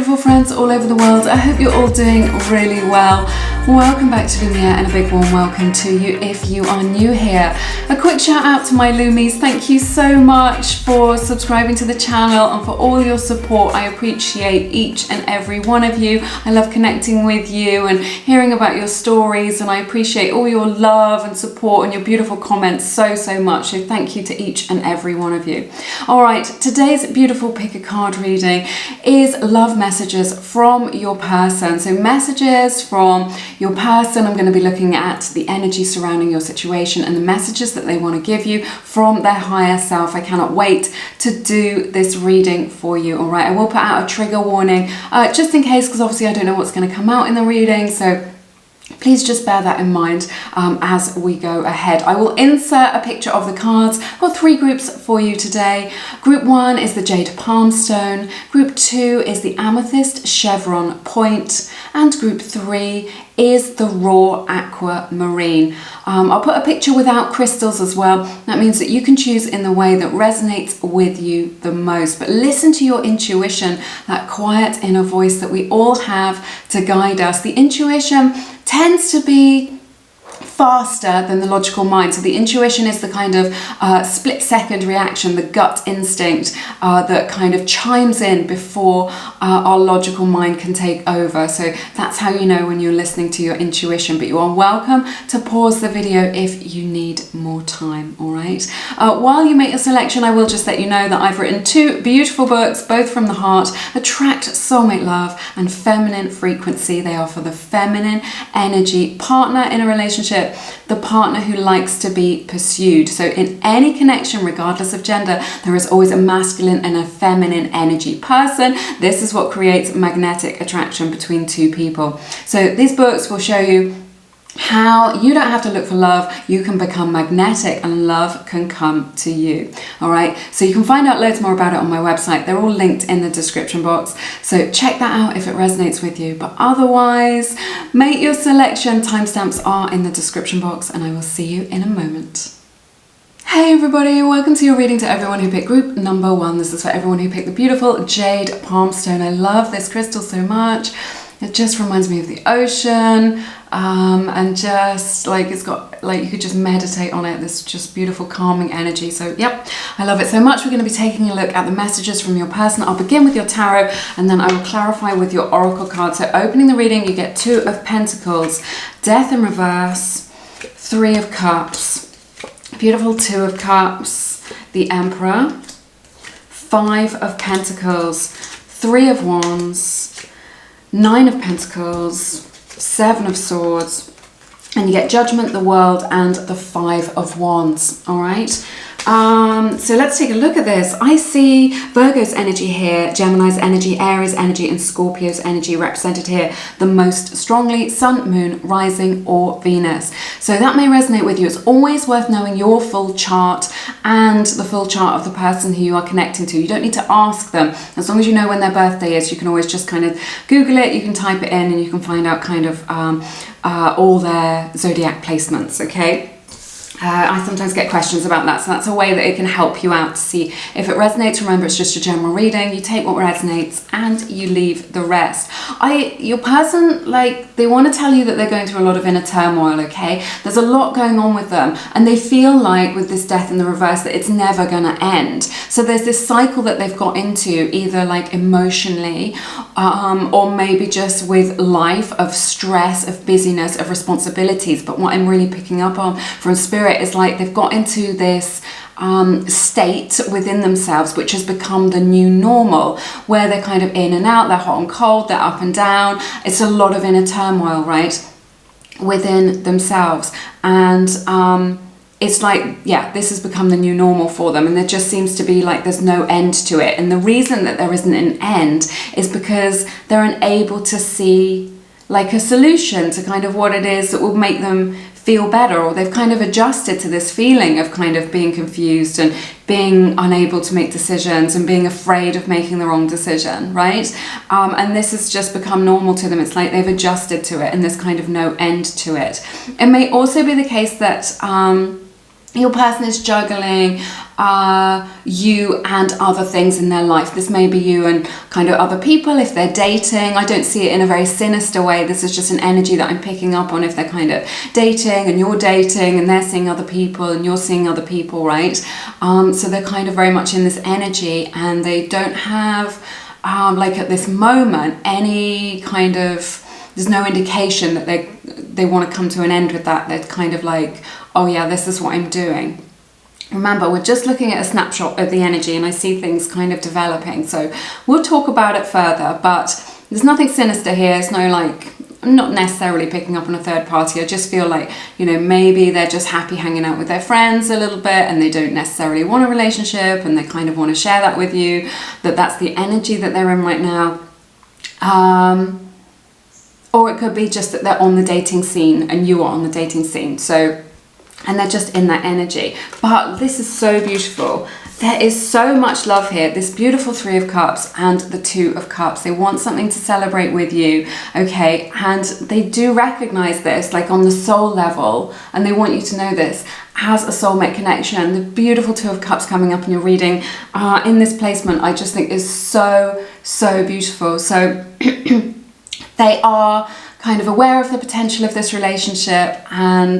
beautiful friends all over the world. I hope you're all doing really well. Welcome back to Lumiere and a big warm welcome to you if you are new here. A quick shout out to my Lumies. Thank you so much for subscribing to the channel and for all your support. I appreciate each and every one of you. I love connecting with you and hearing about your stories, and I appreciate all your love and support and your beautiful comments so much. So thank you to each and every one of you. All right, today's beautiful pick a card reading is love messages from your person. So messages from your person. I'm going to be looking at the energy surrounding your situation and the messages that they want to give you from their higher self. I cannot wait to do this reading for you. All right, I will put out a trigger warning just in case, because obviously I don't know what's going to come out in the reading. So please just bear that in mind as we go ahead. I will insert a picture of the cards. I've got 3 groups for you today. Group 1 is the Jade Palm Stone. Group 2 is the Amethyst Chevron Point. And Group 3 is the Raw Aquamarine. I'll put a picture without crystals as well. That means that you can choose in the way that resonates with you the most. But listen to your intuition, that quiet inner voice that we all have to guide us. The intuition tends to be faster than the logical mind. So the intuition is the kind of split-second reaction, the gut instinct that kind of chimes in before our logical mind can take over. So that's how you know when you're listening to your intuition. But you are welcome to pause the video if you need more time. All right. While you make your selection, I will just let you know that I've written 2 beautiful books, both from the heart: Attract Soulmate Love and Feminine Frequency. They are for the feminine energy partner in a relationship, the partner who likes to be pursued. So in any connection, regardless of gender, there is always a masculine and a feminine energy person. This is what creates magnetic attraction between 2 people. So these books will show you how you don't have to look for love. You can become magnetic and love can come to you. All right, so you can find out loads more about it on my website. They're all linked in the description box, so check that out if it resonates with you. But otherwise, make your selection. Timestamps are in the description box, and I will see you in a moment. Hey everybody, welcome to your reading. To everyone who picked group number 1, this is for everyone who picked the beautiful Jade Palm Stone. I love this crystal so much. It just reminds me of the ocean, and just like it's got, like, you could just meditate on it. This just beautiful calming energy. So yep, I love it so much. We're going to be taking a look at the messages from your person. I'll begin with your tarot and then I will clarify with your oracle card. So opening the reading, you get 2 of Pentacles, Death in reverse, 3 of Cups, beautiful 2 of Cups, the Emperor, 5 of Pentacles, 3 of Wands, 9 of Pentacles, 7 of Swords, and you get Judgment, the World, and the 5 of Wands. All right. So let's take a look at this. I see Virgo's energy here, Gemini's energy, Aries energy, and Scorpio's energy represented here the most strongly: Sun, Moon, Rising, or Venus. So that may resonate with you. It's always worth knowing your full chart and the full chart of the person who you are connecting to. You don't need to ask them. As long as you know when their birthday is, you can always just kind of Google it, you can type it in, and you can find out kind of all their zodiac placements, okay? I sometimes get questions about that, so that's a way that it can help you out to see if it resonates. Remember, it's just a general reading. You take what resonates and you leave the rest. Your person, like, they want to tell you that they're going through a lot of inner turmoil, okay? There's a lot going on with them, and they feel like with this Death in the reverse that it's never going to end. So there's this cycle that they've got into, either like emotionally or maybe just with life, of stress, of busyness, of responsibilities. But what I'm really picking up on from Spirit is like they've got into this state within themselves, which has become the new normal, where they're kind of in and out, they're hot and cold, they're up and down. It's a lot of inner turmoil, right, within themselves. And it's like, yeah, this has become the new normal for them, and there just seems to be like there's no end to it. And the reason that there isn't an end is because they're unable to see like a solution to kind of what it is that will make them feel better, or they've kind of adjusted to this feeling of kind of being confused and being unable to make decisions and being afraid of making the wrong decision, right? And this has just become normal to them. It's like they've adjusted to it, and there's kind of no end to it. It may also be the case that your person is juggling you and other things in their life. This may be you and kind of other people if they're dating. I don't see it in a very sinister way. This is just an energy that I'm picking up on if they're kind of dating and you're dating and they're seeing other people and you're seeing other people, right? So they're kind of very much in this energy, and they don't have like at this moment any kind of, there's no indication that they want to come to an end with that. They're kind of like, oh yeah, this is what I'm doing. Remember, we're just looking at a snapshot of the energy, and I see things kind of developing. So we'll talk about it further, but there's nothing sinister here. It's no like, I'm not necessarily picking up on a third party. I just feel like, you know, maybe they're just happy hanging out with their friends a little bit and they don't necessarily want a relationship, and they kind of want to share that with you, that's the energy that they're in right now. Or it could be just that they're on the dating scene and you are on the dating scene. So, and they're just in that energy. But this is so beautiful. There is so much love here. This beautiful Three of Cups and the Two of Cups. They want something to celebrate with you, okay? And they do recognize this, like on the soul level, and they want you to know this as a soulmate connection. The beautiful Two of Cups coming up in your reading in this placement, I just think is so, so beautiful. So they are kind of aware of the potential of this relationship, and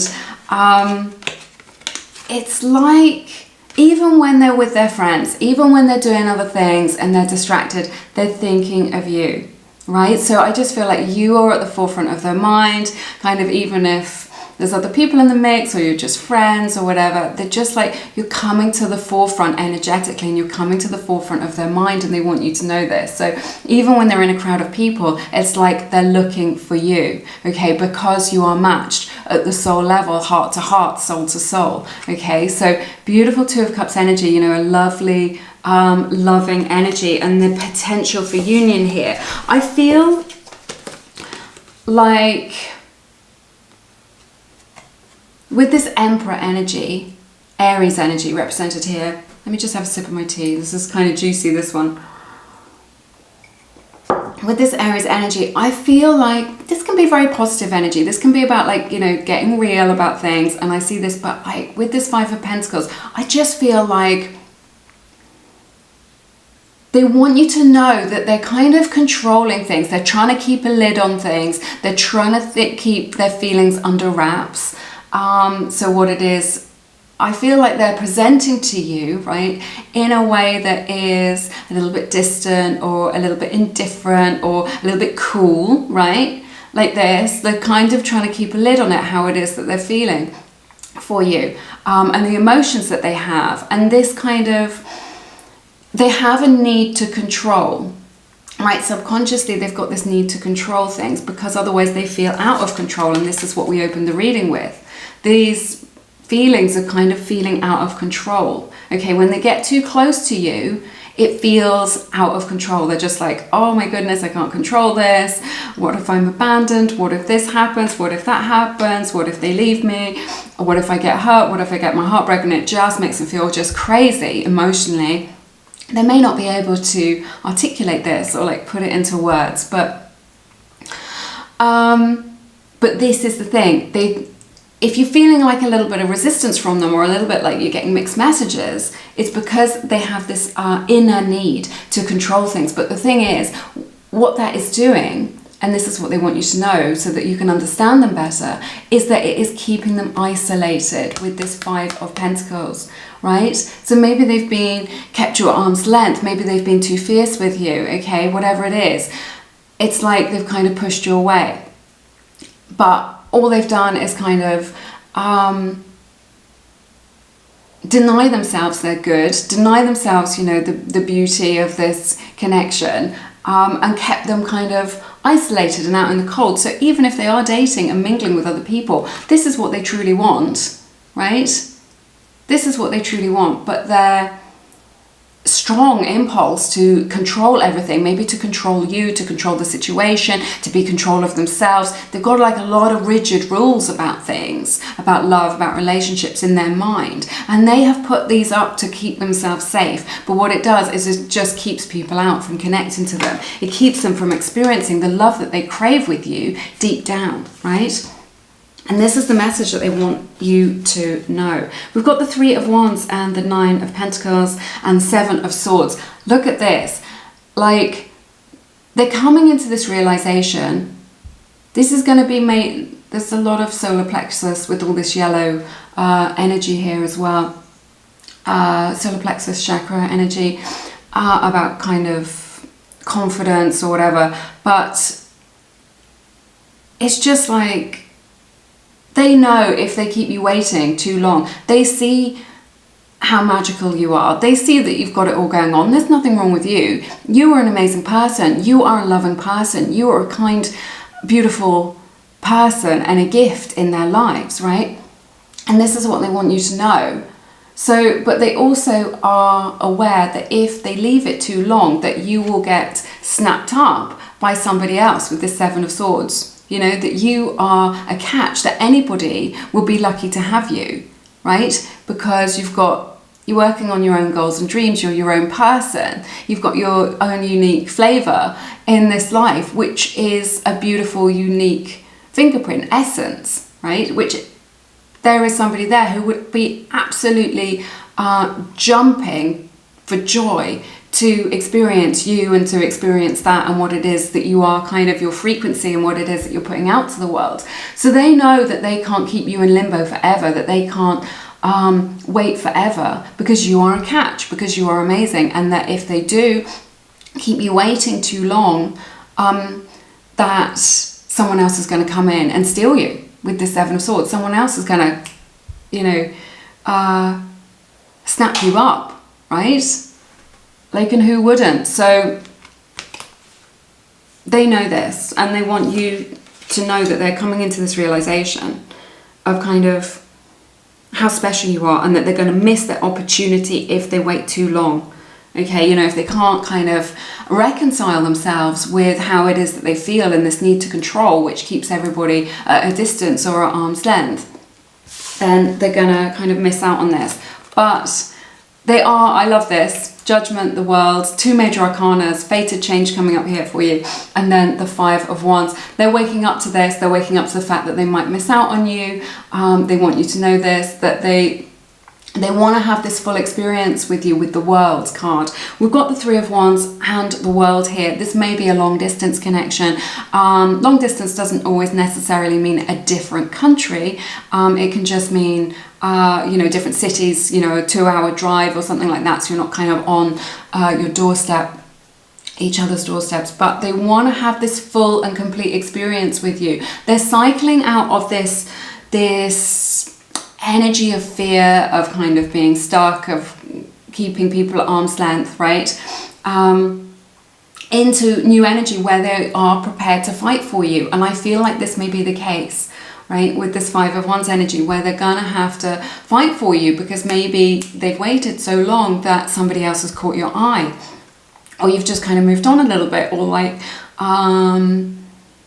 it's like, even when they're with their friends, even when they're doing other things and they're distracted, they're thinking of you, right? So I just feel like you are at the forefront of their mind, kind of, even if there's other people in the mix or you're just friends or whatever, they're just like, you're coming to the forefront energetically, and you're coming to the forefront of their mind, and they want you to know this. So even when they're in a crowd of people, it's like they're looking for you, okay, because you are matched at the soul level, heart to heart, soul to soul, okay? So beautiful Two of Cups energy, you know, a lovely, loving energy, and the potential for union here. I feel like with this Emperor energy, Aries energy represented here, let me just have a sip of my tea. This is kind of juicy, this one. With this Aries energy, I feel like this can be very positive energy. This can be about, like, you know, getting real about things. And I see this, but like with this Five of Pentacles, I just feel like they want you to know that they're kind of controlling things. They're trying to keep a lid on things. They're trying to keep their feelings under wraps. So what it is, I feel like they're presenting to you, right, in a way that is a little bit distant or a little bit indifferent or a little bit cool, right? Like this, they're kind of trying to keep a lid on it, how it is that they're feeling for you, and the emotions that they have. And this kind of, they have a need to control, right? Subconsciously, they've got this need to control things, because otherwise they feel out of control. And this is what we opened the reading with. These feelings are kind of feeling out of control, okay? When they get too close to you, it feels out of control. They're just like, oh my goodness, I can't control this. What if I'm abandoned? What if this happens? What if that happens? What if they leave me? Or what if I get hurt? What if I get my heart broken? It just makes them feel just crazy emotionally. They may not be able to articulate this or like put it into words, but this is the thing. If you're feeling like a little bit of resistance from them, or a little bit like you're getting mixed messages, it's because they have this inner need to control things. But the thing is, what that is doing, and this is what they want you to know so that you can understand them better, is that it is keeping them isolated with this Five of Pentacles, right? So maybe they've been kept you at arm's length, maybe they've been too fierce with you, okay, whatever it is. It's like they've kind of pushed you away. But all they've done is kind of deny themselves their good, deny themselves, you know, the beauty of this connection, and kept them kind of isolated and out in the cold. So even if they are dating and mingling with other people, this is what they truly want, right? This is what they truly want, but their strong impulse to control everything, maybe to control you, to control the situation, to be control of themselves. They've got like a lot of rigid rules about things, about love, about relationships in their mind. And they have put these up to keep themselves safe. But what it does is it just keeps people out from connecting to them. It keeps them from experiencing the love that they crave with you deep down, right? And this is the message that they want you to know. We've got the 3 of Wands and the 9 of Pentacles and 7 of Swords. Look at this. Like, they're coming into this realization. This is going to be made... There's a lot of solar plexus with all this yellow energy here as well. Solar plexus chakra energy about kind of confidence or whatever. But it's just like... They know if they keep you waiting too long, they see how magical you are. They see that you've got it all going on. There's nothing wrong with you. You are an amazing person. You are a loving person. You are a kind, beautiful person and a gift in their lives, right? And this is what they want you to know. So, but they also are aware that if they leave it too long, that you will get snapped up by somebody else with the 7 of Swords. You know, that you are a catch, that anybody will be lucky to have you, right? Because you're working on your own goals and dreams, you're your own person, you've got your own unique flavour in this life, which is a beautiful, unique fingerprint, essence, right? Which there is somebody there who would be absolutely jumping for joy to experience you and to experience that and what it is that you are, kind of your frequency and what it is that you're putting out to the world. So they know that they can't keep you in limbo forever, that they can't wait forever, because you are a catch, because you are amazing, and that if they do keep you waiting too long, that someone else is going to come in and steal you with the 7 of Swords. Someone else is going to, you know, snap you up, right? Like, and who wouldn't? So they know this, and they want you to know that they're coming into this realization of kind of how special you are, and that they're going to miss that opportunity if they wait too long. Okay, you know, if they can't kind of reconcile themselves with how it is that they feel and this need to control, which keeps everybody at a distance or at arm's length, then they're going to kind of miss out on this. But they are, I love this, Judgment, the World, 2 major arcanas, fated change coming up here for you, and then the 5 of Wands. They're waking up to this, they're waking up to the fact that they might miss out on you. They want you to know this, that they want to have this full experience with you with the World card. We've got the 3 of Wands and the World here. This may be a long distance connection. Long distance doesn't always necessarily mean a different country. It can just mean you know, different cities, you know, a 2-hour drive or something like that, so you're not kind of on your doorstep, each other's doorsteps. But they want to have this full and complete experience with you. They're cycling out of this energy of fear, of kind of being stuck, of keeping people at arm's length, right? Into new energy where they are prepared to fight for you. And I feel like this may be the case, right, with this 5 of Wands energy, where they're gonna have to fight for you because maybe they've waited so long that somebody else has caught your eye, or you've just kind of moved on a little bit, or like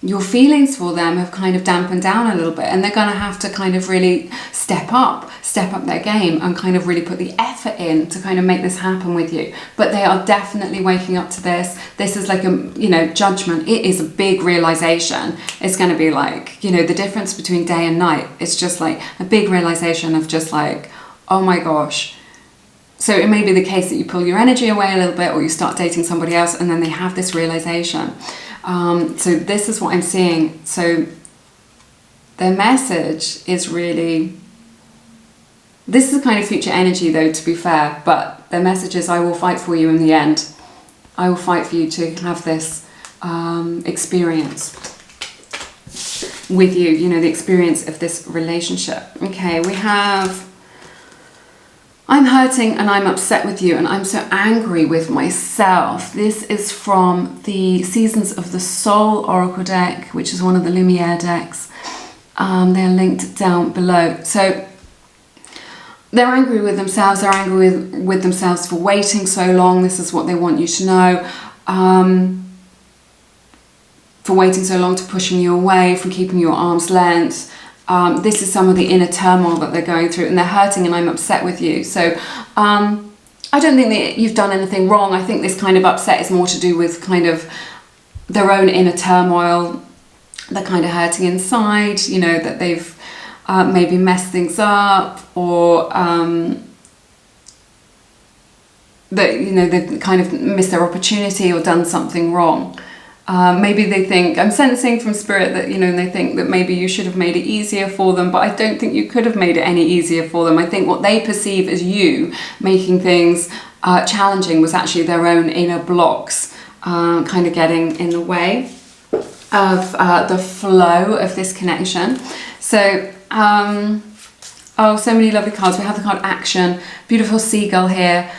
your feelings for them have kind of dampened down a little bit, and they're gonna have to kind of really step up their game and kind of really put the effort in to kind of make this happen with you. But they are definitely waking up to this. This is like a, you know, judgment. It is a big realization. It's going to be like, you know, the difference between day and night. It's just like a big realization of just like, oh my gosh. So it may be the case that you pull your energy away a little bit, or you start dating somebody else, and then they have this realization. So this is what I'm seeing. So their message is really, this is kind of future energy though, to be fair, but their message is, I will fight for you in the end. I will fight for you to have this experience with you, you know, the experience of this relationship. Okay, we have, I'm hurting and I'm upset with you and I'm so angry with myself. This is from the Seasons of the Soul Oracle deck, which is one of the Lumiere decks. They're linked down below. So they're angry with themselves. They're angry with themselves for waiting so long. This is what they want you to know. For waiting so long, to pushing you away, from keeping you at arm's length. This is some of the inner turmoil that they're going through, and they're hurting and I'm upset with you. So I don't think that you've done anything wrong. I think this kind of upset is more to do with kind of their own inner turmoil. They're kind of hurting inside, you know, that they've maybe messed things up, or that, you know, they've kind of missed their opportunity or done something wrong. Maybe they think, I'm sensing from spirit that, you know, they think that maybe you should have made it easier for them, but I don't think you could have made it any easier for them. I think what they perceive as you making things challenging was actually their own inner blocks kind of getting in the way of the flow of this connection. So, oh, so many lovely cards. We have the card Action, beautiful seagull here.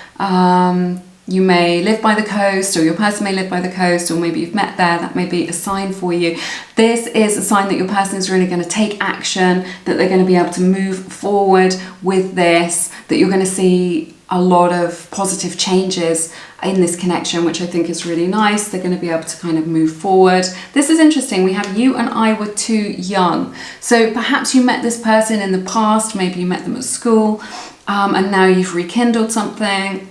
You may live by the coast, or your person may live by the coast, or maybe you've met there. That may be a sign for you. This is a sign that your person is really going to take action, that they're going to be able to move forward with this, that you're going to see a lot of positive changes in this connection, which I think is really nice. They're going to be able to kind of move forward. This is interesting. We have you and I were too young. So perhaps you met this person in the past, maybe you met them at school, and now you've rekindled something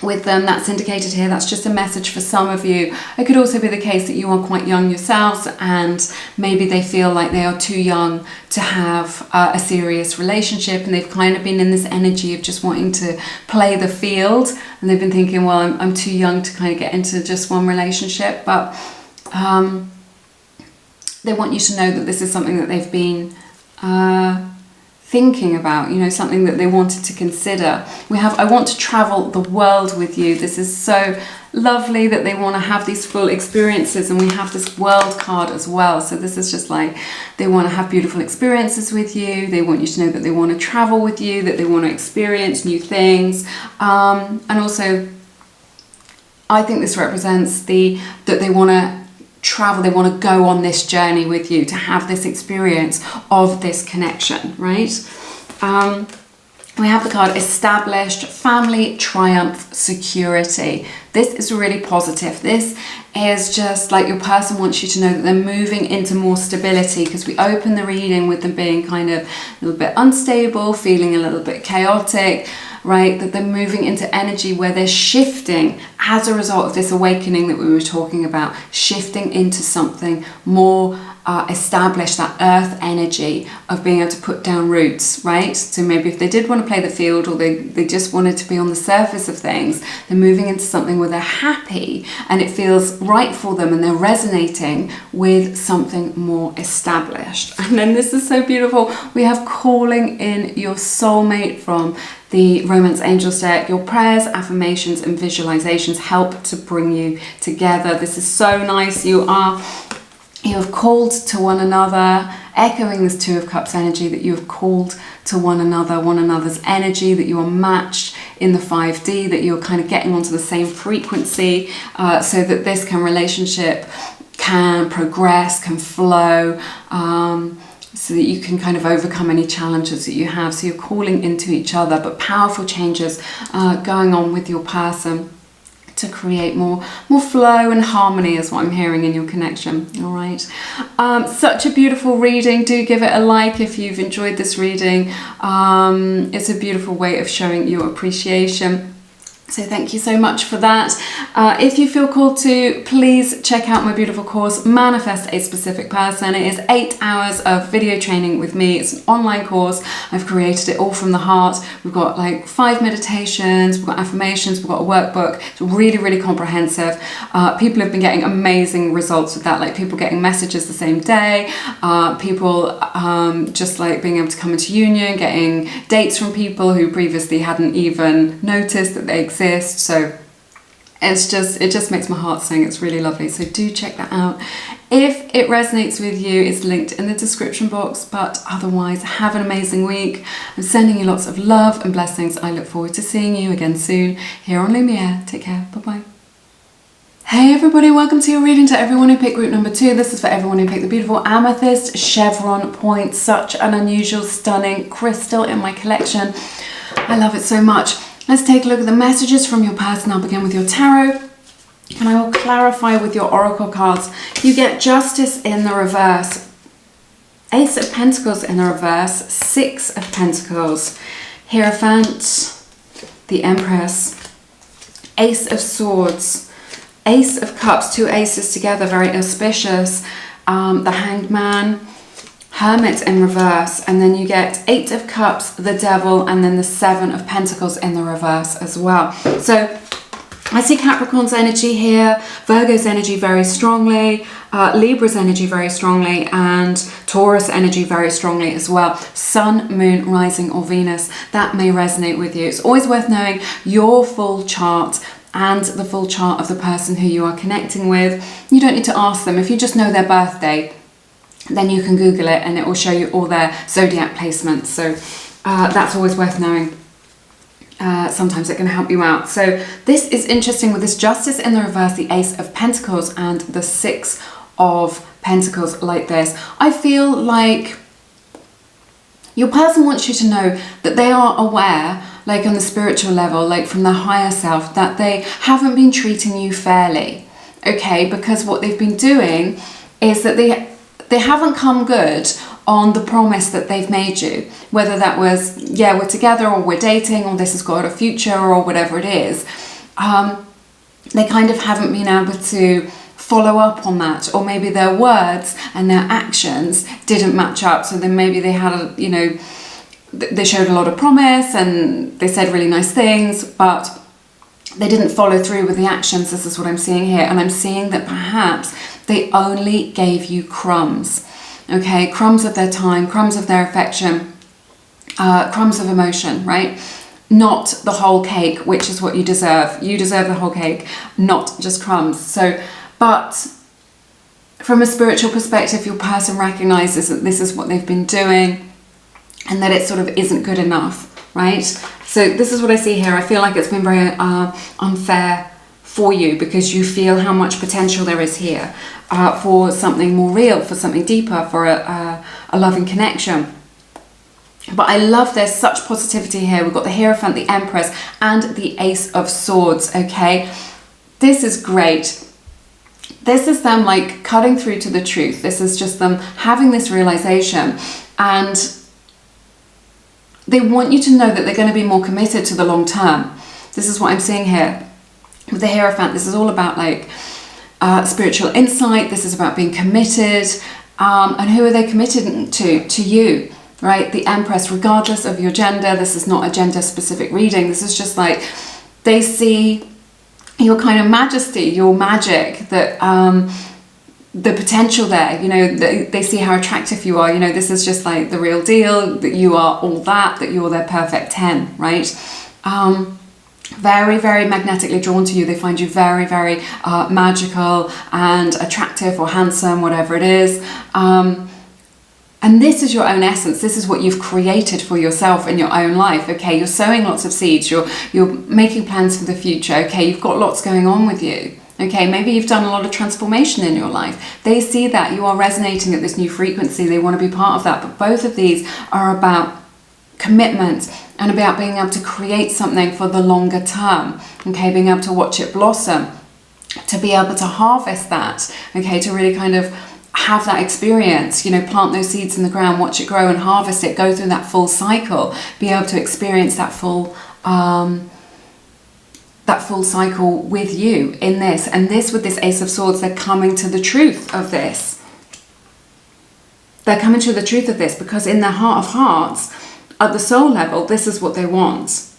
with them. That's indicated here. That's just a message for some of you. It could also be the case that you are quite young yourselves, and maybe they feel like they are too young to have a serious relationship, and they've kind of been in this energy of just wanting to play the field, and they've been thinking, well, I'm too young to kind of get into just one relationship. But they want you to know that this is something that they've been thinking about, you know, something that they wanted to consider. We have, I want to travel the world with you. This is so lovely that they want to have these full experiences, and we have this world card as well. So this is just like, they want to have beautiful experiences with you. They want you to know that they want to travel with you, that they want to experience new things. And also, I think this represents that they want to travel, they want to go on this journey with you, to have this experience of this connection, right? We have the card Established, Family, Triumph, Security. This is really positive. This is just like your person wants you to know that they're moving into more stability, because we open the reading with them being kind of a little bit unstable, feeling a little bit chaotic, right? That they're moving into energy where they're shifting as a result of this awakening that we were talking about, shifting into something more established, that earth energy of being able to put down roots, right? So maybe if they did want to play the field, or they just wanted to be on the surface of things, they're moving into something where they're happy and it feels right for them, and they're resonating with something more established. And then this is so beautiful. We have Calling in Your Soulmate from the Romance Angels deck. Your prayers, affirmations, and visualizations help to bring you together. This is so nice. You have called to one another, echoing this Two of Cups energy, that you have called to one another, one another's energy, that you are matched in the 5D, that you're kind of getting onto the same frequency, so that this relationship can progress, can flow, so that you can kind of overcome any challenges that you have. So you're calling into each other, but powerful changes going on with your person to create more flow and harmony is what I'm hearing in your connection. All right. Such a beautiful reading. Do give it a like if you've enjoyed this reading. It's a beautiful way of showing your appreciation. So thank you so much for that. If you feel called to, please check out my beautiful course, Manifest a Specific Person. It is 8 hours of video training with me. It's an online course. I've created it all from the heart. We've got like 5 meditations, we've got affirmations, we've got a workbook. It's really, really comprehensive. People have been getting amazing results with that, like people getting messages the same day, people just like being able to come into union, getting dates from people who previously hadn't even noticed that they exist. So it just makes my heart sing. It's really lovely. So do check that out. If it resonates with you, it's linked in the description box. But otherwise, have an amazing week. I'm sending you lots of love and blessings. I look forward to seeing you again soon here on Lumiere. Take care. Bye-bye. Hey everybody, welcome to your reading. To everyone who picked group number 2, this is for everyone who picked the beautiful amethyst chevron point. Such an unusual, stunning crystal in my collection. I love it so much. Let's take a look at the messages from your person. I'll begin with your tarot, and I will clarify with your oracle cards. You get Justice in the reverse, Ace of Pentacles in the reverse, 6 of Pentacles, Hierophant, the Empress, Ace of Swords, Ace of Cups, 2 aces together, very auspicious, the Hanged Man, Hermit in reverse, and then you get 8 of Cups, the Devil, and then the 7 of Pentacles in the reverse as well. So I see Capricorn's energy here, Virgo's energy very strongly, Libra's energy very strongly, and Taurus energy very strongly as well. Sun, Moon, Rising, or Venus, that may resonate with you. It's always worth knowing your full chart and the full chart of the person who you are connecting with. You don't need to ask them. If you just know their birthday, then you can Google it and it will show you all their zodiac placements. So that's always worth knowing. Sometimes it can help you out. So this is interesting with this Justice in the reverse, the Ace of Pentacles, and the 6 of Pentacles like this. I feel like your person wants you to know that they are aware, like on the spiritual level, like from their higher self, that they haven't been treating you fairly. Okay, because what they've been doing is that they haven't come good on the promise that they've made you, whether that was, yeah, we're together, or we're dating, or this has got a future, or whatever it is. They kind of haven't been able to follow up on that, or maybe their words and their actions didn't match up. So then maybe they had they showed a lot of promise and they said really nice things, but they didn't follow through with the actions. This is what I'm seeing here. And I'm seeing that perhaps they only gave you crumbs. Okay, crumbs of their time, crumbs of their affection, crumbs of emotion, right? Not the whole cake, which is what you deserve. You deserve the whole cake, not just crumbs. So, but from a spiritual perspective, your person recognizes that this is what they've been doing and that it sort of isn't good enough, right? So this is what I see here. I feel like it's been very unfair for you, because you feel how much potential there is here for something more real, for something deeper, for a loving connection. But I love there's such positivity here. We've got the Hierophant, the Empress, and the Ace of Swords, okay? This is great. This is them like cutting through to the truth. This is just them having this realization, and they want you to know that they're going to be more committed to the long term. This is what I'm seeing here. With the Hierophant, this is all about like spiritual insight. This is about being committed. And who are they committed to? To you, right? The Empress, regardless of your gender. This is not a gender specific reading. This is just like they see your kind of majesty, your magic, that the potential there, you know, they see how attractive you are. You know, this is just like the real deal, that you are all that you're their perfect 10, right? Very, very magnetically drawn to you. They find you very, very magical and attractive, or handsome, whatever it is. And this is your own essence. This is what you've created for yourself in your own life. Okay, you're sowing lots of seeds. You're making plans for the future. Okay, you've got lots going on with you. Okay, maybe you've done a lot of transformation in your life. They see that you are resonating at this new frequency. They want to be part of that. But both of these are about commitment and about being able to create something for the longer term. Okay, being able to watch it blossom, to be able to harvest that. Okay, to really kind of have that experience, you know, plant those seeds in the ground, watch it grow and harvest it, go through that full cycle, be able to experience that full cycle with you in this. And this, with this Ace of Swords, they're coming to the truth of this. They're coming to the truth of this because in their heart of hearts, at the soul level, this is what they want.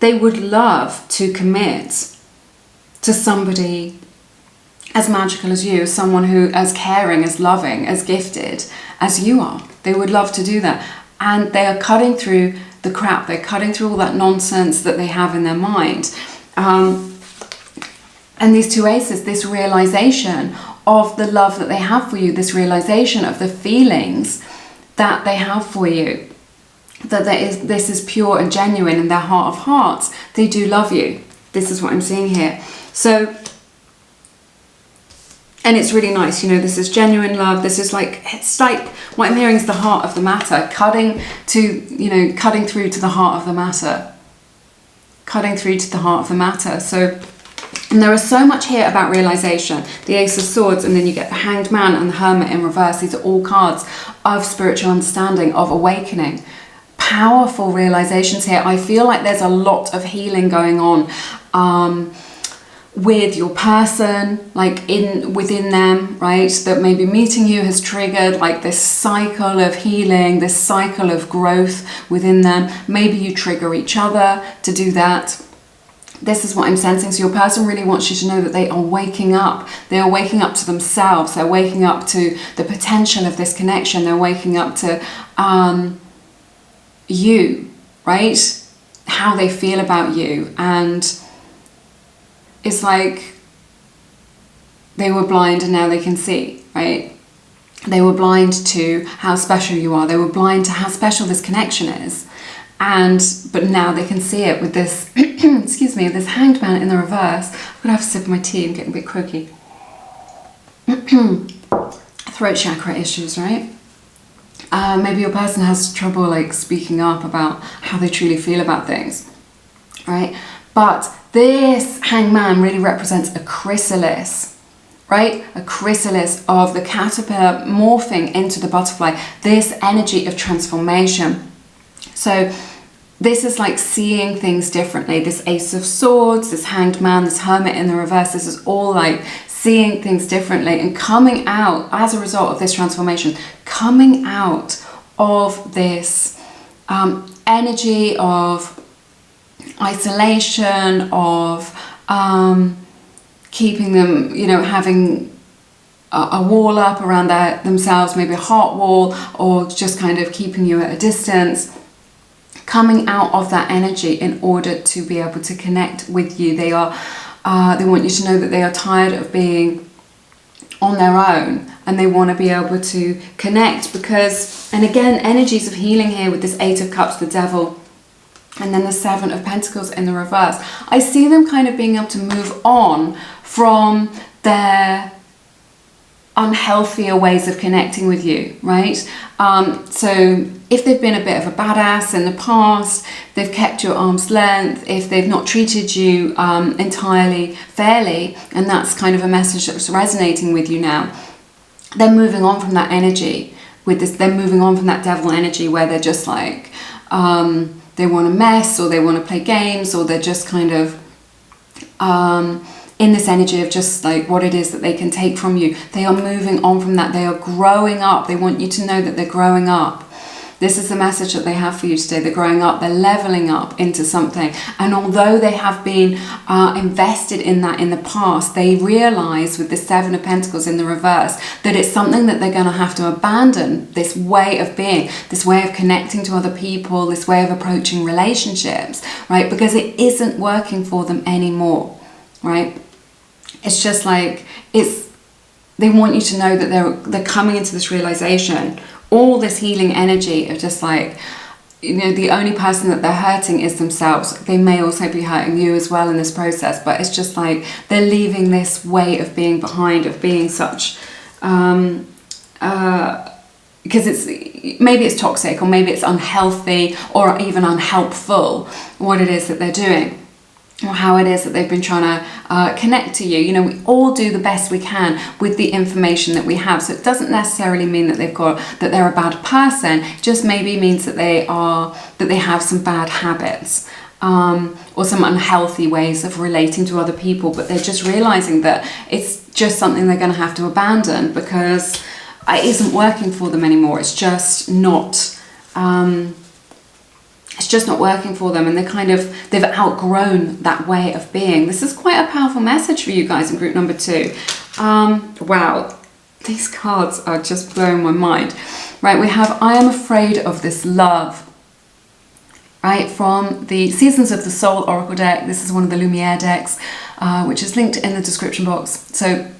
They would love to commit to somebody as magical as you, someone who as caring, as loving, as gifted as you are. They would love to do that. And they are cutting through the crap. They're cutting through all that nonsense that they have in their mind. And these two aces, this realization of the love that they have for you, this realization of the feelings that they have for you, that this is pure and genuine in their heart of hearts. They do love you. This is what I'm seeing here. So, and it's really nice, you know, this is genuine love. This is like, it's like, what I'm hearing is the heart of the matter, cutting through to the heart of the matter. Cutting through to the heart of the matter. So, and there is so much here about realization. The Ace of Swords, and then you get the Hanged Man and the Hermit in reverse. These are all cards of spiritual understanding, of awakening. Powerful realizations here. I feel like there's a lot of healing going on with your person, like within them, right? That maybe meeting you has triggered like this cycle of healing, this cycle of growth within them. Maybe you trigger each other to do that. This is what I'm sensing. So your person really wants you to know that they are waking up. They are waking up to themselves. They're waking up to the potential of this connection. They're waking up to you, right? How they feel about you. And it's like they were blind and now they can see, right? They were blind to how special you are. They were blind to how special this connection is. But now they can see it with this, excuse me, this Hanged Man in the reverse. I'm gonna have a sip of my tea. I'm getting a bit croaky. Throat chakra issues, right? Maybe your person has trouble like speaking up about how they truly feel about things, right? But this Hanged Man really represents a chrysalis, right? A chrysalis of the caterpillar morphing into the butterfly, this energy of transformation. So this is like seeing things differently. This Ace of Swords, this Hanged Man, this Hermit in the reverse, this is all like seeing things differently and coming out as a result of this transformation, coming out of this energy of isolation, of keeping them, you know, having a wall up around themselves, maybe a heart wall, or just kind of keeping you at a distance. Coming out of that energy in order to be able to connect with you. They want you to know that they are tired of being on their own and they want to be able to connect because, and again, energies of healing here with this Eight of Cups, the Devil, and then the Seven of Pentacles in the reverse. I see them kind of being able to move on from their unhealthier ways of connecting with you, right? So if they've been a bit of a badass in the past, they've kept you at arm's length, if they've not treated you entirely fairly, and that's kind of a message that's resonating with you now, they're moving on from that energy with this. They're moving on from that devil energy where they're just like they want to mess, or they want to play games, or they're just kind of in this energy of just like what it is that they can take from you. They are moving on from that. They are growing up. They want you to know that they're growing up. This is the message that they have for you today. They're growing up. They're leveling up into something. And although they have been invested in that in the past, they realize with the Seven of Pentacles in the reverse that it's something that they're going to have to abandon, this way of being, this way of connecting to other people, this way of approaching relationships, right? Because it isn't working for them anymore, right? It's just like, they want you to know that they're coming into this realization, all this healing energy of just like, you know, the only person that they're hurting is themselves. They may also be hurting you as well in this process, but it's just like they're leaving this way of being behind, of being such, because maybe it's toxic, or maybe it's unhealthy, or even unhelpful, what it is that they're doing, or how it is that they've been trying to connect to you. You know, we all do the best we can with the information that we have. So it doesn't necessarily mean that they're a bad person. It just maybe means that they have some bad habits, or some unhealthy ways of relating to other people. But they're just realizing that it's just something they're going to have to abandon because it isn't working for them anymore. It's just not. It's just not working for them, and they've outgrown that way of being. This is quite a powerful message for you guys in group number 2. Wow, these cards are just blowing my mind. Right, we have I am afraid of this love. Right, from the Seasons of the Soul Oracle deck. This is one of the Lumiere decks, which is linked in the description box. So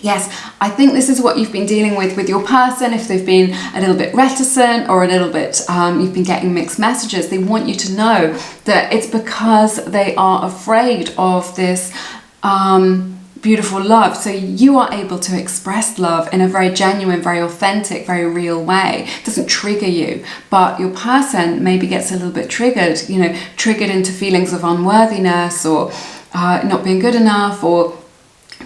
yes, I think this is what you've been dealing with your person. If they've been a little bit reticent, or a little bit, you've been getting mixed messages, they want you to know that it's because they are afraid of this beautiful love. So you are able to express love in a very genuine, very authentic, very real way. It doesn't trigger you, but your person maybe gets a little bit triggered, you know, triggered into feelings of unworthiness, or not being good enough, or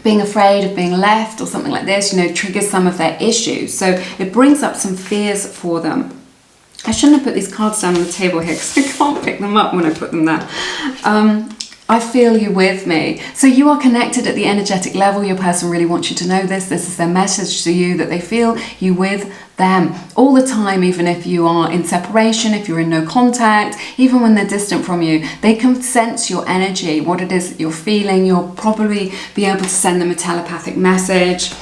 being afraid of being left, or something like this, you know, triggers some of their issues. So it brings up some fears for them. I shouldn't have put these cards down on the table here because I can't pick them up when I put them there. I feel you with me. So you are connected at the energetic level. Your person really wants you to know this. This is their message to you, that they feel you with them all the time, even if you are in separation, if you're in no contact, even when they're distant from you. They can sense your energy, what it is that you're feeling. You'll probably be able to send them a telepathic message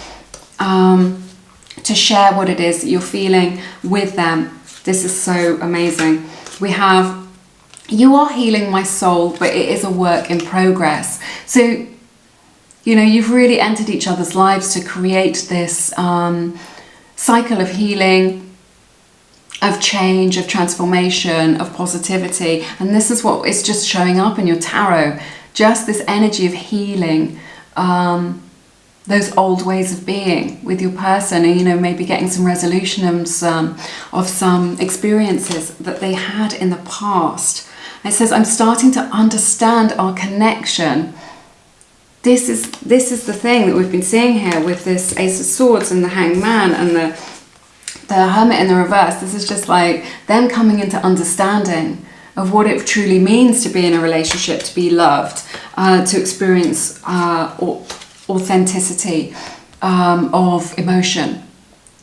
to share what it is that you're feeling with them. This is so amazing. We have, you are healing my soul, but it is a work in progress. So, you know, you've really entered each other's lives to create this cycle of healing, of change, of transformation, of positivity. And this is what is just showing up in your tarot. Just this energy of healing, those old ways of being with your person, and, you know, maybe getting some resolutions of some experiences that they had in the past. It says, I'm starting to understand our connection. This is the thing that we've been seeing here with this Ace of Swords and the Hanged Man and the Hermit in the reverse. This is just like them coming into understanding of what it truly means to be in a relationship, to be loved, to experience authenticity of emotion.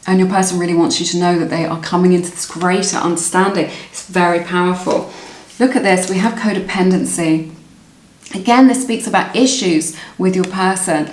And your person really wants you to know that they are coming into this greater understanding. It's very powerful. Look at this, we have codependency. Again, this speaks about issues with your person.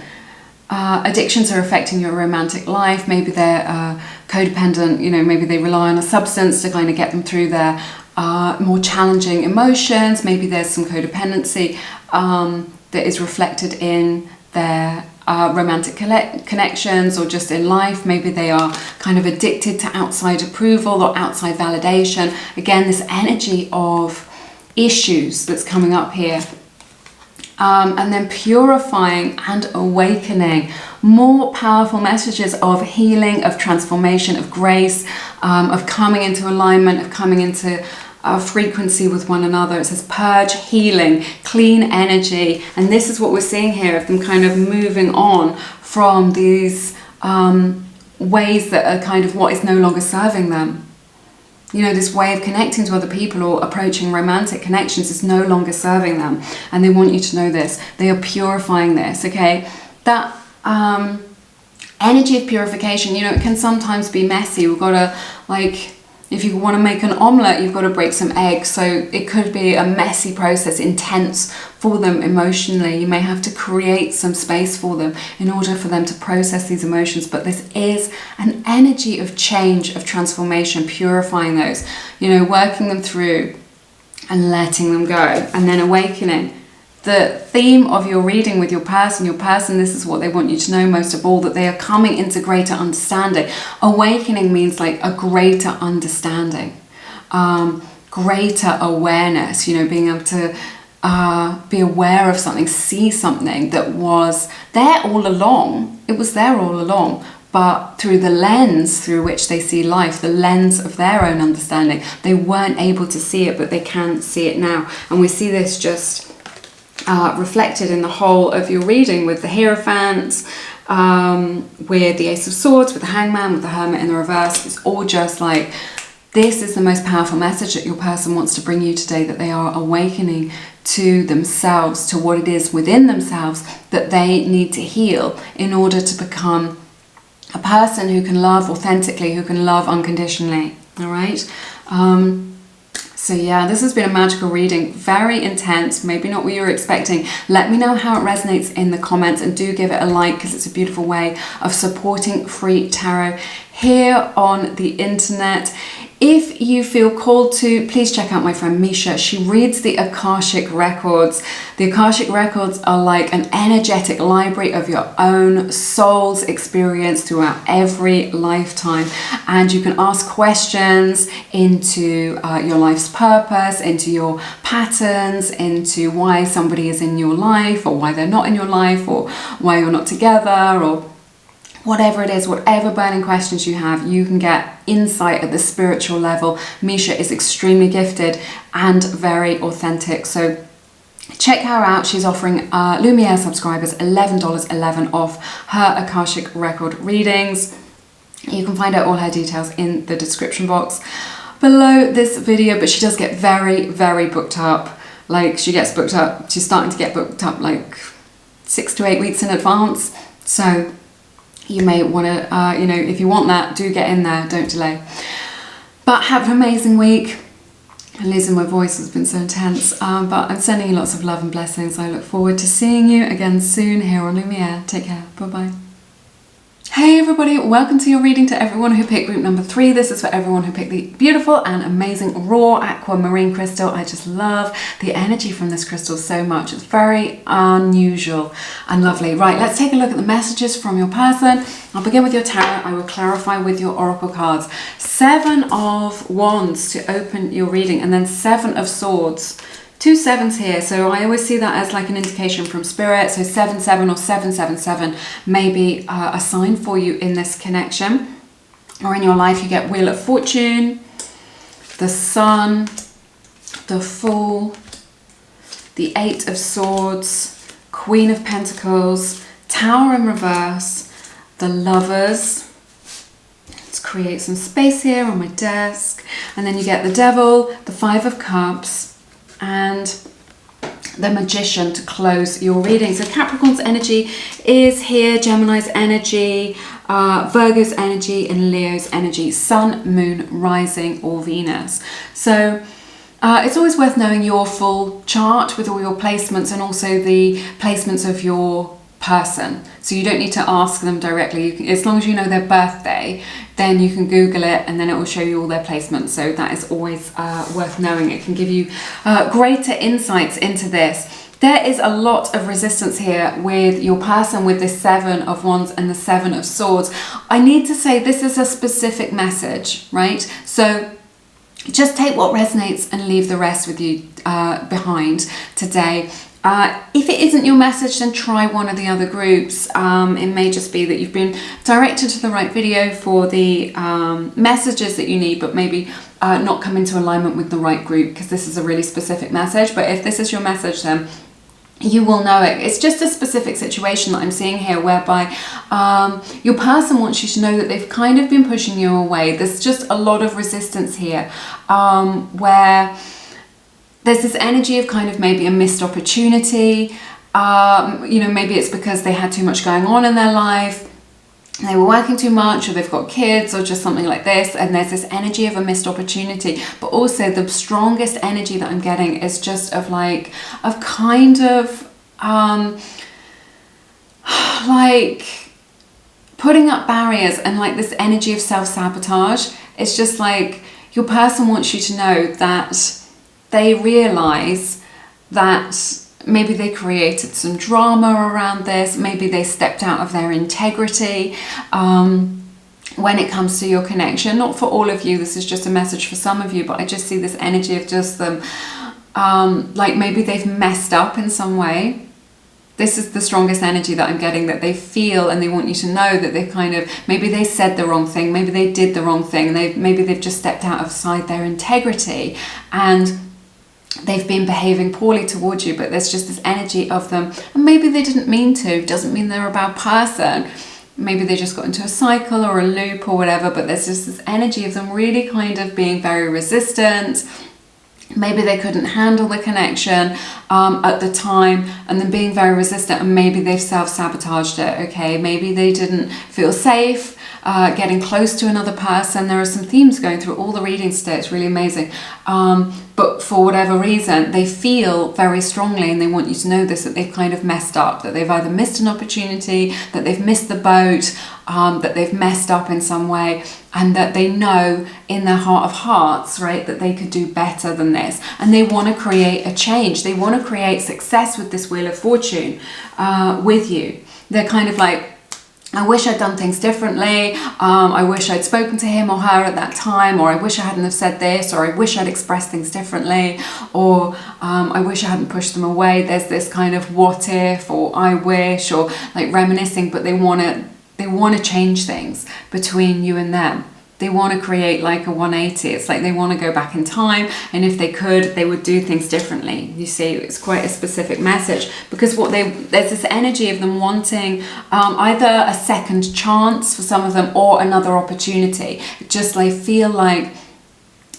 Addictions are affecting your romantic life. Maybe they're codependent, you know, maybe they rely on a substance to kind of get them through their more challenging emotions. Maybe there's some codependency that is reflected in their romantic connections or just in life. Maybe they are kind of addicted to outside approval or outside validation. Again, this energy of issues that's coming up here. And then purifying and awakening. More powerful messages of healing, of transformation, of grace, of coming into alignment, of coming into frequency with one another. It says purge, healing, clean energy. And this is what we're seeing here, of them kind of moving on from these ways that are kind of what is no longer serving them. You know, this way of connecting to other people or approaching romantic connections is no longer serving them. And they want you to know this. They are purifying this, okay? That energy of purification, you know, it can sometimes be messy. We've got to, like, if you want to make an omelette, you've got to break some eggs. So it could be a messy process, intense for them emotionally. You may have to create some space for them in order for them to process these emotions. But this is an energy of change, of transformation, purifying those, you know, working them through and letting them go, and then awakening. The theme of your reading with your person, this is what they want you to know most of all, that they are coming into greater understanding. Awakening means like a greater understanding, greater awareness, you know, being able to be aware of something, see something that was there all along. It was there all along, but through the lens through which they see life, the lens of their own understanding, they weren't able to see it, but they can see it now. And we see this just reflected in the whole of your reading with the Hierophant, with the Ace of Swords, with the Hangman, with the Hermit in the reverse. It's all just like, this is the most powerful message that your person wants to bring you today, that they are awakening to themselves, to what it is within themselves that they need to heal in order to become a person who can love authentically, who can love unconditionally. All right. So yeah, this has been a magical reading, very intense, maybe not what you were expecting. Let me know how it resonates in the comments, and do give it a like, because it's a beautiful way of supporting free tarot here on the internet. If you feel called to, please check out my friend Misha. She reads the Akashic Records. The Akashic Records are like an energetic library of your own soul's experience throughout every lifetime. And you can ask questions into your life's purpose, into your patterns, into why somebody is in your life, or why they're not in your life, or why you're not together, or whatever it is, whatever burning questions you have, you can get insight at the spiritual level. Misha is extremely gifted and very authentic. So check her out. She's offering Lumiere subscribers $11.11 off her Akashic Record readings. You can find out all her details in the description box below this video, but she does get very, very booked up. like she gets booked up, she's starting to get booked up like 6 to 8 weeks in advance. So you may want to, you know, if you want that, do get in there, don't delay. But have an amazing week. I'm losing my voice, has been so intense, but I'm sending you lots of love and blessings. I look forward to seeing you again soon here on Lumiere. Take care, bye-bye. Hey everybody, welcome to your reading to everyone who picked group number 3. This is for everyone who picked the beautiful and amazing raw aquamarine crystal. I just love the energy from this crystal so much. It's very unusual and lovely. Right, let's take a look at the messages from your person. I'll begin with your tarot. I will clarify with your oracle cards. 7 of Wands to open your reading, and then 7 of Swords. 2 7s here, so I always see that as like an indication from spirit. So 7 7 or 777 may be a sign for you in this connection, or in your life. You get Wheel of Fortune, the Sun, the Fool, the 8 of Swords, Queen of Pentacles, Tower in reverse, the Lovers. Let's create some space here on my desk, and then you get the Devil, the 5 of Cups, and the Magician to close your reading. So Capricorn's energy is here, Gemini's energy, Virgo's energy, and Leo's energy, Sun, Moon, Rising, or Venus. So it's always worth knowing your full chart with all your placements, and also the placements of your person. So you don't need to ask them directly. You can, as long as you know their birthday, then you can Google it and then it will show you all their placements. So that is always worth knowing. It can give you greater insights into this. There is a lot of resistance here with your person with this 7 of Wands and the 7 of Swords. I need to say this is a specific message, right? So just take what resonates and leave the rest with you behind today. If it isn't your message, then try one of the other groups. It may just be that you've been directed to the right video for the messages that you need, but maybe not come into alignment with the right group, because this is a really specific message. But if this is your message, then you will know it. It's just a specific situation that I'm seeing here, whereby your person wants you to know that they've kind of been pushing you away. There's just a lot of resistance here, where there's this energy of kind of maybe a missed opportunity. You know, maybe it's because they had too much going on in their life, they were working too much, or they've got kids, or just something like this, and there's this energy of a missed opportunity. But also the strongest energy that I'm getting is just of like, of kind of like putting up barriers, and like this energy of self-sabotage. It's just like your person wants you to know that they realize that maybe they created some drama around this, maybe they stepped out of their integrity when it comes to your connection. Not for all of you, this is just a message for some of you, but I just see this energy of just them, like maybe they've messed up in some way. This is the strongest energy that I'm getting, that they feel and they want you to know that they kind of, maybe they said the wrong thing, maybe they did the wrong thing, maybe they've just stepped outside their integrity, and they've been behaving poorly towards you. But there's just this energy of them, and maybe they didn't mean to. Doesn't mean they're a bad person. Maybe they just got into a cycle or a loop or whatever, but there's just this energy of them really kind of being very resistant. Maybe they couldn't handle the connection at the time, and then being very resistant, and maybe they've self-sabotaged it, okay? Maybe they didn't feel safe getting close to another person. There are some themes going through all the readings today. It's really amazing. But for whatever reason, they feel very strongly, and they want you to know this, that they've kind of messed up, that they've either missed an opportunity, that they've missed the boat, that they've messed up in some way, and that they know in their heart of hearts, right, that they could do better than this. And they want to create a change. They want to create success with this Wheel of Fortune with you. They're kind of like, I wish I'd done things differently. I wish I'd spoken to him or her at that time, or I wish I hadn't have said this, or I wish I'd expressed things differently, or I wish I hadn't pushed them away. There's this kind of what if, or I wish, or like reminiscing, but they want to change things between you and them. They want to create like a 180. It's like they want to go back in time, and if they could, they would do things differently. You see, it's quite a specific message, because there's this energy of them wanting either a second chance for some of them, or another opportunity. Just they feel like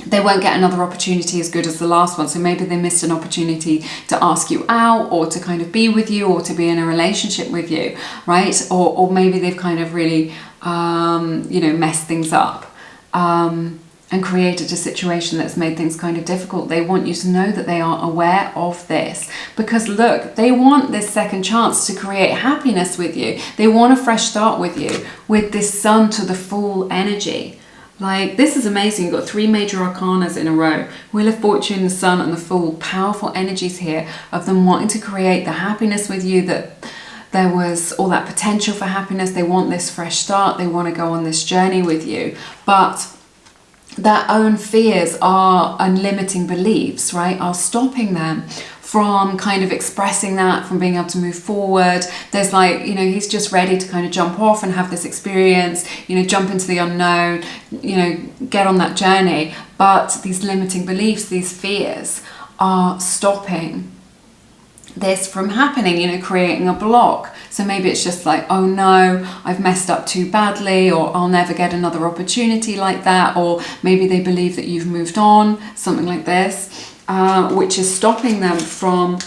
they won't get another opportunity as good as the last one. So maybe they missed an opportunity to ask you out, or to kind of be with you, or to be in a relationship with you, right? Or maybe they've kind of really, messed things up and created a situation that's made things kind of difficult. They want you to know that they are aware of this, because look, they want this second chance to create happiness with you. They want a fresh start with you, with this Sun to the Fool energy. Like, this is amazing. You've got 3 major arcanas in a row. Wheel of Fortune, the Sun, and the Fool. Powerful energies here of them wanting to create the happiness with you, that there was all that potential for happiness. They want this fresh start. They want to go on this journey with you. But their own fears are unlimiting beliefs, right, are stopping them from kind of expressing that, from being able to move forward. There's like, he's just ready to kind of jump off and have this experience, jump into the unknown, get on that journey. But these limiting beliefs, these fears, are stopping this from happening, creating a block. So maybe it's just like, oh no, I've messed up too badly, or I'll never get another opportunity like that. Or maybe they believe that you've moved on, something like this. Which is stopping them from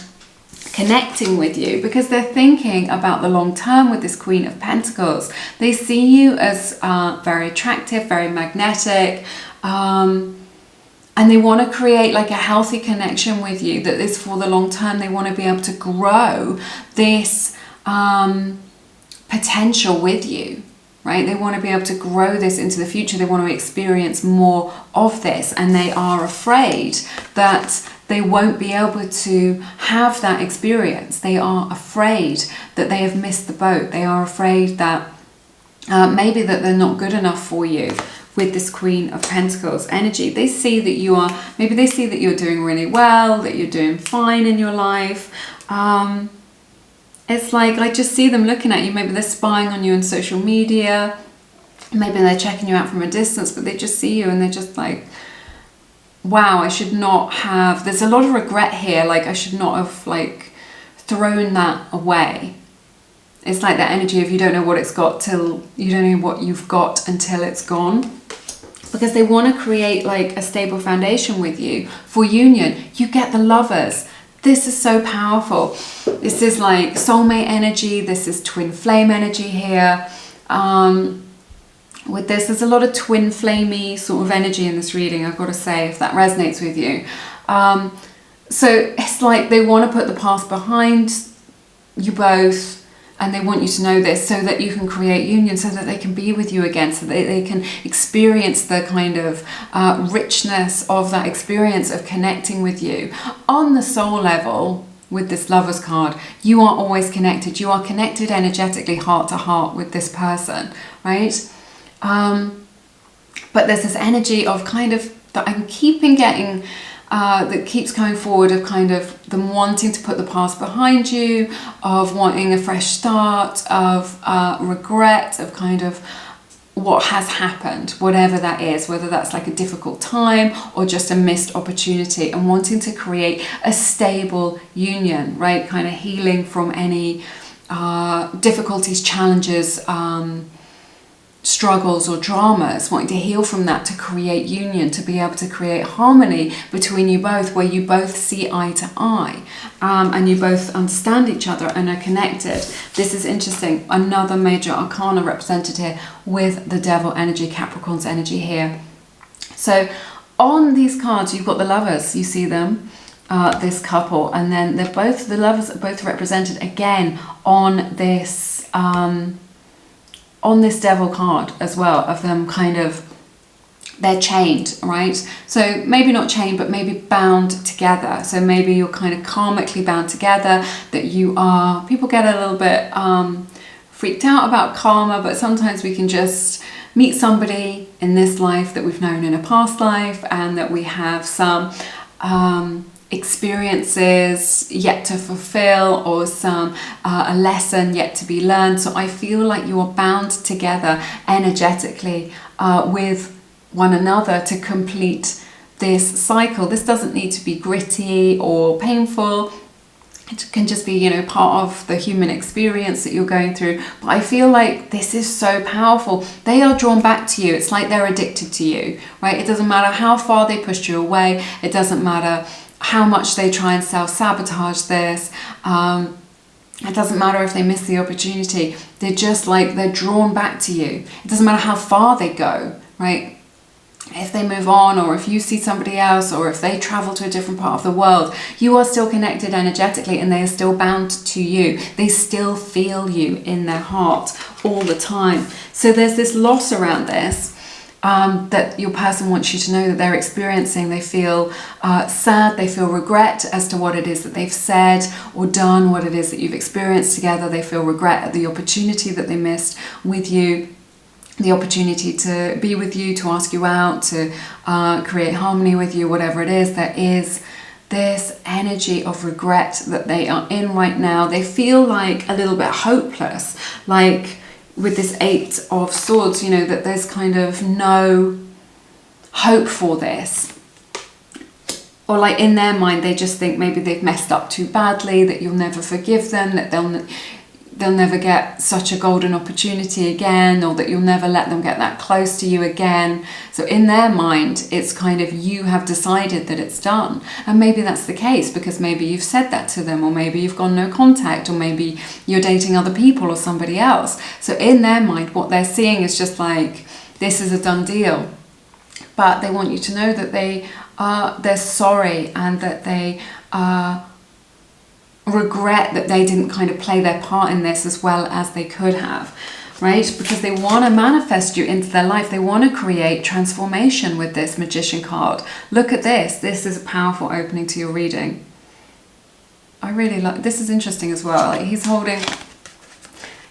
connecting with you, because they're thinking about the long term with this Queen of Pentacles. They see you as very attractive, very magnetic, and they want to create like a healthy connection with you that is for the long term. They want to be able to grow this potential with you. Right? They want to be able to grow this into the future. They want to experience more of this, and they are afraid that they won't be able to have that experience. They are afraid that they have missed the boat. They are afraid that maybe that they're not good enough for you with this Queen of Pentacles energy. They see that you're doing really well, that you're doing fine in your life. It's like, I just see them looking at you. Maybe they're spying on you on social media. Maybe they're checking you out from a distance, but they just see you and they're just like, wow, I should not have, there's a lot of regret here. Like, I should not have like thrown that away. It's like that energy of you don't know what it's got till, you don't know what you've got until it's gone. Because they want to create like a stable foundation with you for union. You get the Lovers. This is so powerful. This is like soulmate energy. This is twin flame energy here. With this, there's a lot of twin flamey sort of energy in this reading, I've got to say, if that resonates with you. So it's like they want to put the past behind you both, and they want you to know this so that you can create union, so that they can be with you again, so that they can experience the kind of richness of that experience of connecting with you. On the soul level, with this Lovers card, you are always connected. You are connected energetically, heart to heart with this person, right? But there's this energy of kind of, that I'm keeping getting, that keeps going forward, of kind of them wanting to put the past behind you, of wanting a fresh start, of regret, of kind of what has happened, whatever that is, whether that's like a difficult time or just a missed opportunity, and wanting to create a stable union, right? Kind of healing from any difficulties, challenges, struggles or dramas, wanting to heal from that, to create union, to be able to create harmony between you both, where you both see eye to eye, and you both understand each other and are connected. This is interesting. Another major arcana represented here with the Devil energy, Capricorn's energy here. So on these cards, you've got the Lovers, you see them, this couple, and then they're both, the Lovers are both represented again on this Devil card as well, of them kind of, they're chained, right? So maybe not chained, but maybe bound together. So maybe you're kind of karmically bound together, that you are, people get a little bit freaked out about karma, but sometimes we can just meet somebody in this life that we've known in a past life, and that we have some experiences yet to fulfill, or some a lesson yet to be learned. So I feel like you are bound together energetically with one another to complete this cycle. This doesn't need to be gritty or painful. it can just be, you know, part of the human experience that you're going through. But I feel like this is so powerful. They are drawn back to you. It's like they're addicted to you, right? It doesn't matter how far they pushed you away. It doesn't matter how much they try and self-sabotage this. It doesn't matter if they miss the opportunity. They're just like, they're drawn back to you. It doesn't matter how far they go, right? If they move on, or if you see somebody else, or if they travel to a different part of the world, you are still connected energetically, and they are still bound to you. They still feel you in their heart all the time. So there's this loss around this that your person wants you to know that they're experiencing. They feel sad, they feel regret as to what it is that they've said or done, what it is that you've experienced together. They feel regret at the opportunity that they missed with you, the opportunity to be with you, to ask you out, to create harmony with you, whatever it is. There is this energy of regret that they are in right now. They feel like a little bit hopeless, like with this 8 of Swords, you know, that there's kind of no hope for this. Or like in their mind, they just think maybe they've messed up too badly, that you'll never forgive them, that they'll never get such a golden opportunity again, or that you'll never let them get that close to you again. So in their mind, it's kind of, you have decided that it's done. And maybe that's the case, because maybe you've said that to them, or maybe you've gone no contact, or maybe you're dating other people or somebody else. So in their mind, what they're seeing is just like, this is a done deal. But they want you to know that they're sorry, and that they regret that they didn't kind of play their part in this as well as they could have, right? Because they want to manifest you into their life. They want to create transformation with this Magician card. Look at this. This is a powerful opening to your reading. I really like, this is interesting as well. Like, he's holding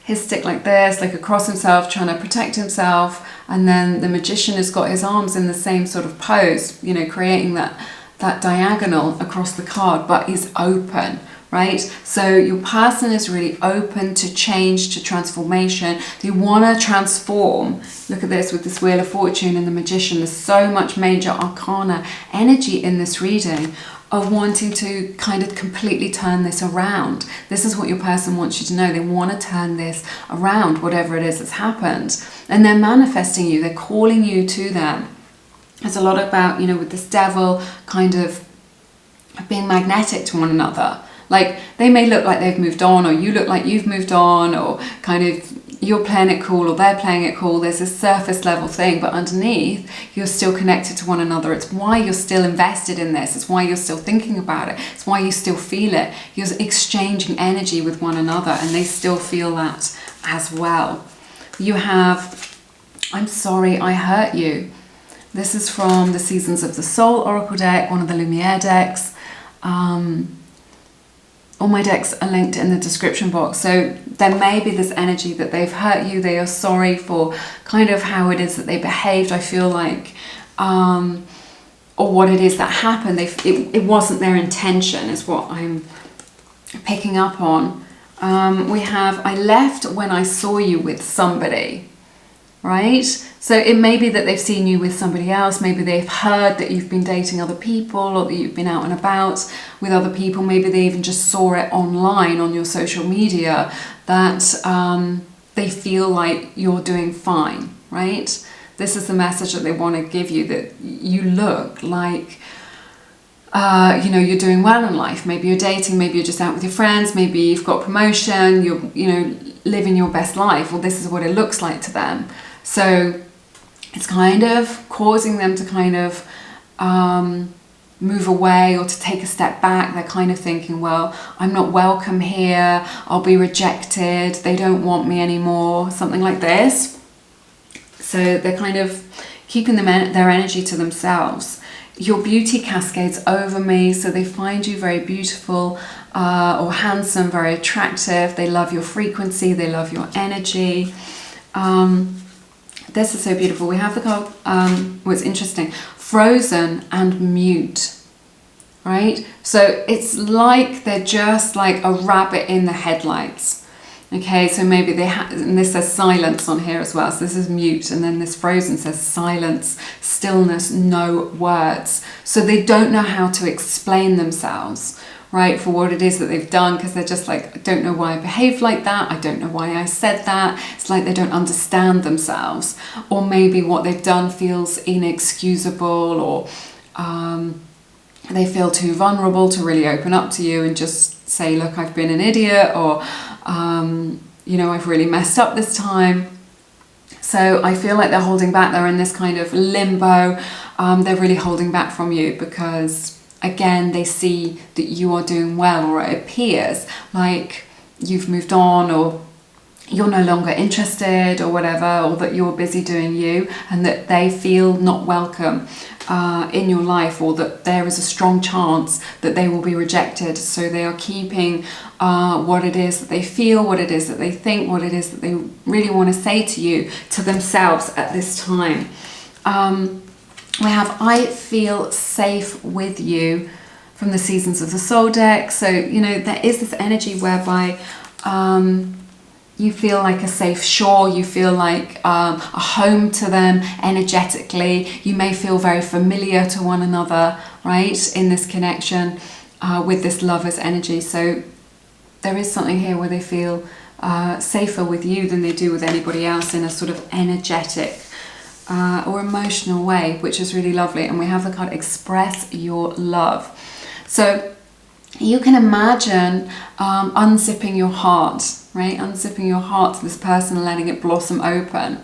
his stick like this, like across himself, trying to protect himself. And then the Magician has got his arms in the same sort of pose, you know, creating that diagonal across the card, but he's open. Right? So your person is really open to change, to transformation. They want to transform. Look at this with this Wheel of Fortune and the Magician. There's so much major arcana energy in this reading of wanting to kind of completely turn this around. This is what your person wants you to know. They want to turn this around, whatever it is that's happened. And they're manifesting you. They're calling you to them. There's a lot about, you know, with this Devil kind of being magnetic to one another. Like, they may look like they've moved on, or you look like you've moved on, or kind of you're playing it cool or they're playing it cool. There's this surface level thing, but underneath you're still connected to one another. It's why you're still invested in this. It's why you're still thinking about it. It's why you still feel it. You're exchanging energy with one another, and they still feel that as well. You have, I'm sorry I hurt you. This is from the Seasons of the Soul Oracle deck, one of the Lumiere decks. All my decks are linked in the description box. So there may be this energy that they've hurt you. They are sorry for kind of how it is that they behaved, I feel like, or what it is that happened. It wasn't their intention, is what I'm picking up on. We have, I left when I saw you with somebody, right? So it may be that they've seen you with somebody else. Maybe they've heard that you've been dating other people, or that you've been out and about with other people. Maybe they even just saw it online on your social media, that they feel like you're doing fine, right? This is the message that they want to give you, that you look like, you know, you're doing well in life. Maybe you're dating, maybe you're just out with your friends, maybe you've got promotion, you're, you know, living your best life. Well, this is what it looks like to them. So it's kind of causing them to kind of move away, or to take a step back. They're kind of thinking, well, I'm not welcome here, I'll be rejected, they don't want me anymore, something like this. So they're kind of keeping their energy to themselves. Your beauty cascades over me, so they find you very beautiful or handsome, very attractive. They love your frequency, they love your energy. This is so beautiful. We have the card, what's interesting, Frozen and Mute, right? So it's like they're just like a rabbit in the headlights. Okay, so maybe they have, and this says silence on here as well. So this is mute, and then this Frozen says silence, stillness, no words. So they don't know how to explain themselves, right, for what it is that they've done, because they're just like, I don't know why I behaved like that, I don't know why I said that. It's like they don't understand themselves, or maybe what they've done feels inexcusable, or they feel too vulnerable to really open up to you and just say, look, I've been an idiot, or you know, I've really messed up this time. So I feel like they're holding back. They're in this kind of limbo. They're really holding back from you because, again, they see that you are doing well, or it appears like you've moved on, or you're no longer interested, or whatever, or that you're busy doing you, and that they feel not welcome in your life, or that there is a strong chance that they will be rejected. So they are keeping what it is that they feel, what it is that they think, what it is that they really want to say to you, to themselves at this time. We have I feel safe with you from the Seasons of the Soul deck. So, you know, there is this energy whereby you feel like a safe shore, you feel like a home to them energetically. You may feel very familiar to one another, right, in this connection with this lover's energy. So there is something here where they feel safer with you than they do with anybody else, in a sort of energetic or emotional way, which is really lovely. And we have the card Express Your Love. So you can imagine unzipping your heart, right? Unzipping your heart to this person and letting it blossom open.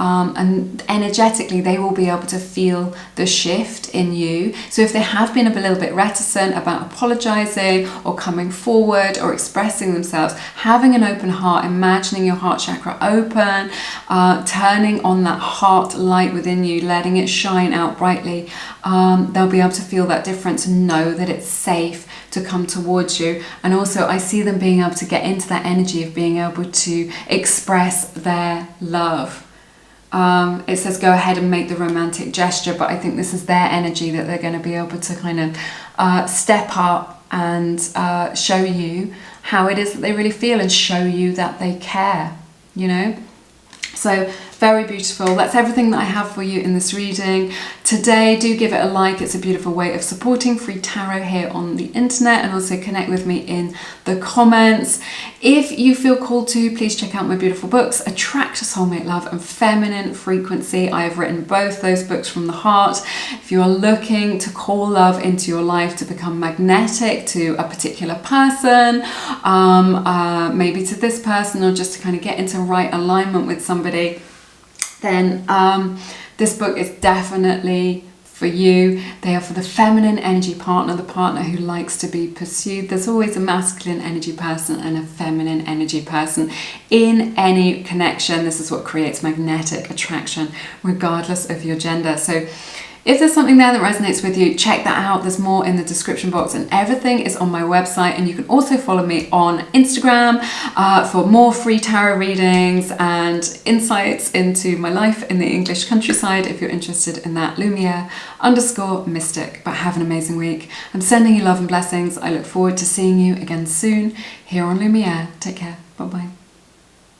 And energetically, they will be able to feel the shift in you. So if they have been a little bit reticent about apologizing or coming forward or expressing themselves, having an open heart, imagining your heart chakra open, turning on that heart light within you, letting it shine out brightly, they'll be able to feel that difference and know that it's safe to come towards you. And also I see them being able to get into that energy of being able to express their love. It says go ahead and make the romantic gesture, but I think this is their energy that they're going to be able to kind of step up and show you how it is that they really feel, and show you that they care, you know. So very beautiful. That's everything that I have for you in this reading today. Do give it a like. It's a beautiful way of supporting free tarot here on the internet, and also connect with me in the comments. If you feel called to, please check out my beautiful books, Attract Soulmate Love and Feminine Frequency. I have written both those books from the heart. If you are looking to call love into your life, to become magnetic to a particular person, maybe to this person, or just to kind of get into right alignment with somebody, then this book is definitely for you. They are for the feminine energy partner, the partner who likes to be pursued. There's always a masculine energy person and a feminine energy person in any connection. This is what creates magnetic attraction, regardless of your gender. So if there's something there that resonates with you, check that out. There's more in the description box, and everything is on my website. And you can also follow me on Instagram for more free tarot readings and insights into my life in the English countryside, if you're interested in that. Lumiere_mystic. But have an amazing week. I'm sending you love and blessings. I look forward to seeing you again soon here on Lumiere. Take care. Bye-bye.